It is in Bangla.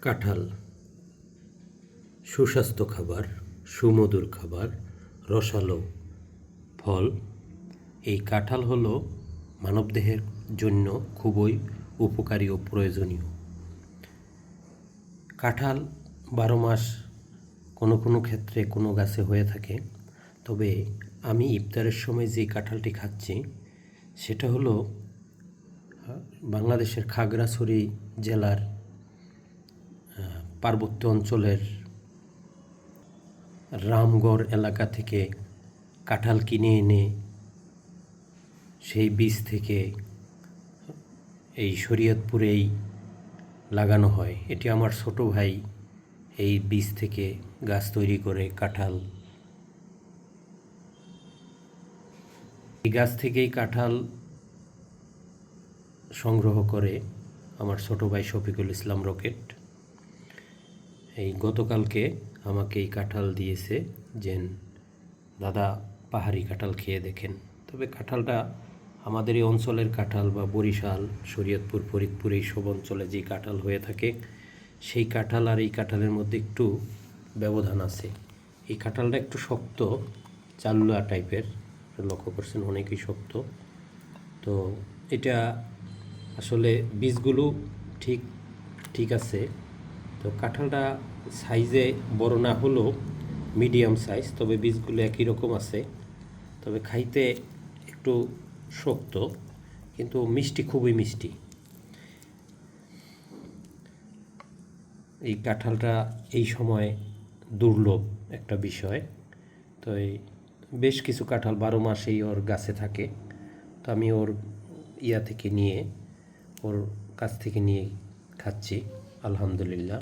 কাঁঠাল সুস্বাস্থ্য খাবার, সুমধুর খাবার, রসালো ফল। এই কাঁঠাল হলো মানবদেহের জন্য খুবই উপকারী ও প্রয়োজনীয়। কাঁঠাল 12 মাস কোনো কোনো ক্ষেত্রে কোনো গাছে হয়ে থাকে, তবে আমি ইফতারের সময় যে কাঁঠালটি খাচ্ছি সেটা হলো বাংলাদেশের খাগড়াছড়ি জেলার পার্বত্য অঞ্চলের রামগড় এলাকা থেকে কাঁঠাল কিনে এনে সেই বীজ থেকে এই শরীয়তপুরেই লাগানো হয়। এটি আমার ছোট ভাই এই বীজ থেকে গাছ তৈরি করে কাঁঠাল, এই গাছ থেকেই কাঁঠাল সংগ্রহ করে আমার ছোট ভাই শফিকুল ইসলাম রকেট। এই গতকালকে আমাকে এই কাঁঠাল দিয়েছে যে দাদা পাহাড়ি কাঁঠাল খেয়ে দেখেন। তবে কাঁঠালটা আমাদের এই অঞ্চলের কাঁঠাল বা বরিশাল, শরীয়তপুর, ফরিদপুর এই সব অঞ্চলে যে কাঁঠাল হয়ে থাকে সেই কাঁঠাল আর এই কাঁঠালের মধ্যে একটু ব্যবধান আছে। এই কাঁঠালটা একটু শক্ত, চালুয়া টাইপের, লক্ষ্য করছেন অনেকই শক্ত। তো এটা আসলে বীজগুলো ঠিক আছে। তো কাঁঠালটা সাইজে বড় না হলেও মিডিয়াম সাইজ, তবে বীজগুলো একই রকম আছে। তবে খাইতে একটু শক্ত, কিন্তু মিষ্টি, খুবই মিষ্টি। এই কাঁঠালটা এই সময় দুর্লভ একটা বিষয়। তো এই বেশ কিছু কাঁঠাল 12 মাসেই ওর গাছে থাকে। তো আমি ওর ওর কাছ থেকে নিয়ে খাচ্ছি, আলহামদুলিল্লাহ।